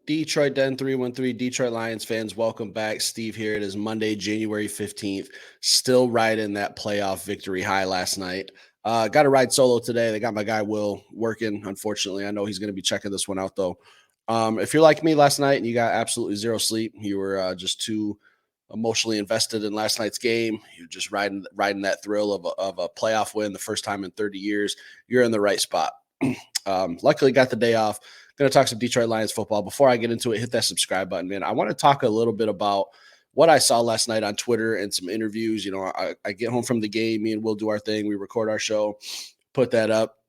Detroit Den 313, Detroit Lions fans, welcome back. Steve here. It is Monday, January 15th. Still riding that playoff victory high last night. Got to ride solo today. They got my guy Will working, unfortunately. I know he's going to be checking this one out, though. If you're like me last night and you got absolutely zero sleep, you were just too emotionally invested in last night's game, you're just riding that thrill of a playoff win the first time in 30 years, you're in the right spot. Luckily got the day off. Going to talk some Detroit Lions football. Before I get into it, hit that subscribe button, man. I want to talk a little bit about what I saw last night on Twitter and some interviews. You know, I get home from the game. Me and Will do our thing. We record our show, put that up.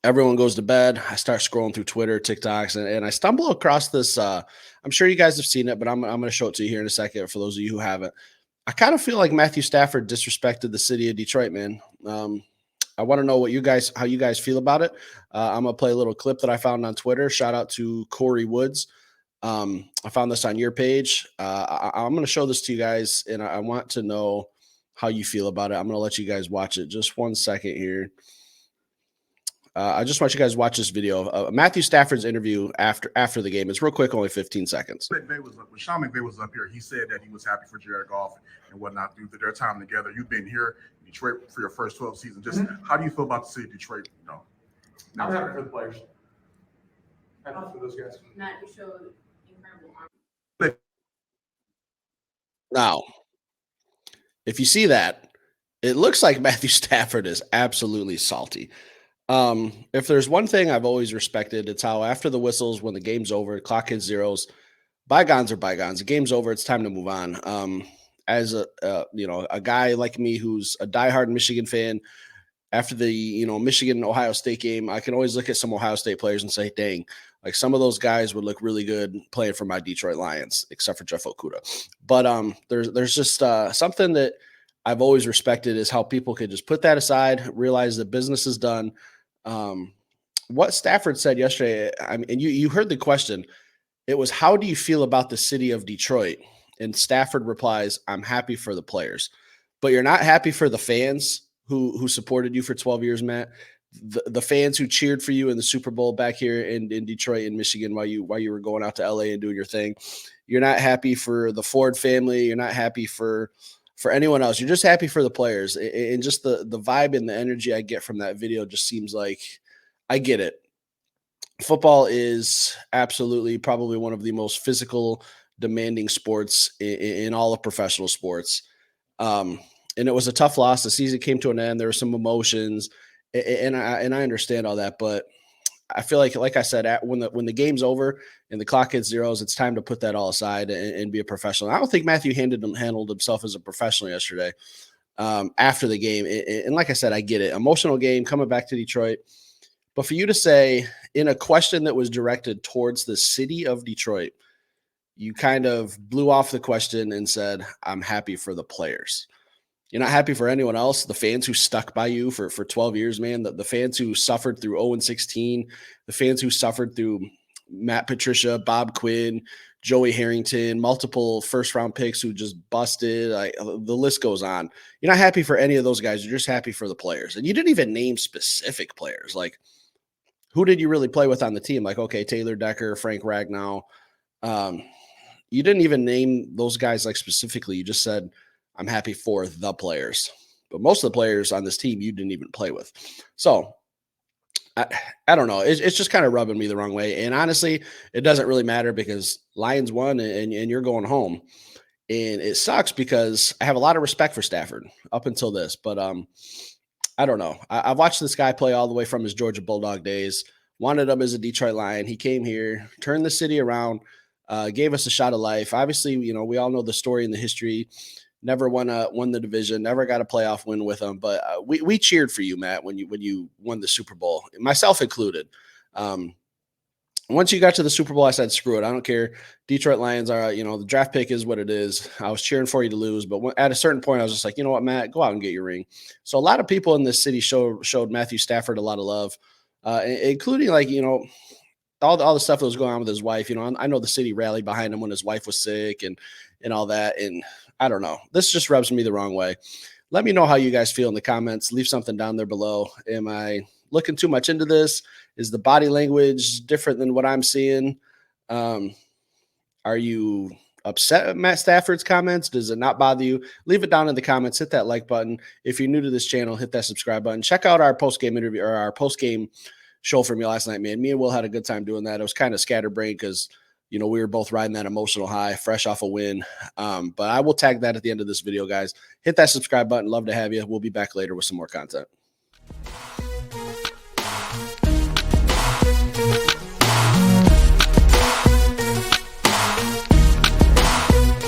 Everyone goes to bed. I start scrolling through Twitter, TikToks, and I stumble across this. I'm sure you guys have seen it, but I'm going to show it to you here in a second for those of you who haven't. I kind of feel like Matthew Stafford disrespected the city of Detroit, man. I want to know how you guys feel about it. I'm going to play a little clip that I found on Twitter. Shout out to Corey Woods. I found this on your page. I'm going to show this to you guys, and I want to know how you feel about it. I'm going to let you guys watch it. Just 1 second here. I just want you guys to watch this video. Matthew Stafford's interview after the game. It's real quick, only 15 seconds. When Sean McVay was up here, he said that he was happy for Jared Goff and whatnot through their time together. You've been here in Detroit for your first 12 seasons. Just how do you feel about the city of Detroit? I'm happy for the players. Happy for those guys. Matt, you showed incredible arm. Now, if you see that, it looks like Matthew Stafford is absolutely salty. If there's one thing I've always respected, it's how after the whistles, when the game's over, the clock hits zeros, bygones are bygones. The game's over. It's time to move on. As a guy like me who's a diehard Michigan fan, after the Michigan-Ohio State game, I can always look at some Ohio State players and say, dang, like some of those guys would look really good playing for my Detroit Lions, except for Jeff Okudah. But there's just something that I've always respected is how people could just put that aside, realize that business is done. What Stafford said yesterday, and you heard the question, it was, how do you feel about the city of Detroit? And Stafford replies, I'm happy for the players. But you're not happy for the fans who supported you for 12 years, Matt. The fans who cheered for you in the Super Bowl back here in Detroit and Michigan while you were going out to LA and doing your thing. You're not happy for the Ford family. You're not happy for anyone else. You're just happy for the players. And just the vibe and the energy I get from that video just seems like I get it. Football is absolutely probably one of the most physical, demanding sports in all of professional sports. And it was a tough loss. The season came to an end. There were some emotions, and I understand all that, but I feel like I said, when the game's over and the clock hits zeros, it's time to put that all aside and be a professional. I don't think Matthew handled himself as a professional yesterday after the game. And like I said, I get it. Emotional game coming back to Detroit. But for you to say in a question that was directed towards the city of Detroit, you kind of blew off the question and said, I'm happy for the players. You're not happy for anyone else. The fans who stuck by you for 12 years, man, the fans who suffered through 0-16, the fans who suffered through Matt Patricia, Bob Quinn, Joey Harrington, multiple first-round picks who just busted. The list goes on. You're not happy for any of those guys. You're just happy for the players. And you didn't even name specific players. Like, who did you really play with on the team? Like, okay, Taylor Decker, Frank Ragnow. You didn't even name those guys like specifically. You just said, I'm happy for the players. But most of the players on this team you didn't even play with. So I don't know. It's just kind of rubbing me the wrong way. And honestly, it doesn't really matter because Lions won and you're going home. And it sucks because I have a lot of respect for Stafford up until this. But I don't know. I've watched this guy play all the way from his Georgia Bulldog days. Wanted him as a Detroit Lion. He came here, turned the city around, gave us a shot of life. Obviously, we all know the story and the history. Never won the division, never got a playoff win with them. But we cheered for you, Matt, when you won the Super Bowl, myself included. Once you got to the Super Bowl, I said, screw it. I don't care. Detroit Lions are, the draft pick is what it is. I was cheering for you to lose. But at a certain point, I was just like, you know what, Matt, go out and get your ring. So a lot of people in this city showed Matthew Stafford a lot of love, including all the stuff that was going on with his wife. I know the city rallied behind him when his wife was sick and all that. And I don't know. This just rubs me the wrong way. Let me know how you guys feel in the comments. Leave something down there below. Am I looking too much into this? Is the body language different than what I'm seeing? Are you upset at Matt Stafford's comments? Does it not bother you? Leave it down in the comments. Hit that like button. If you're new to this channel, hit that subscribe button. Check out our post-game interview or our post-game show from me last night, man. Me and Will had a good time doing that. It was kind of scatterbrained because, we were both riding that emotional high, fresh off a win. But I will tag that at the end of this video, guys. Hit that subscribe button. Love to have you. We'll be back later with some more content.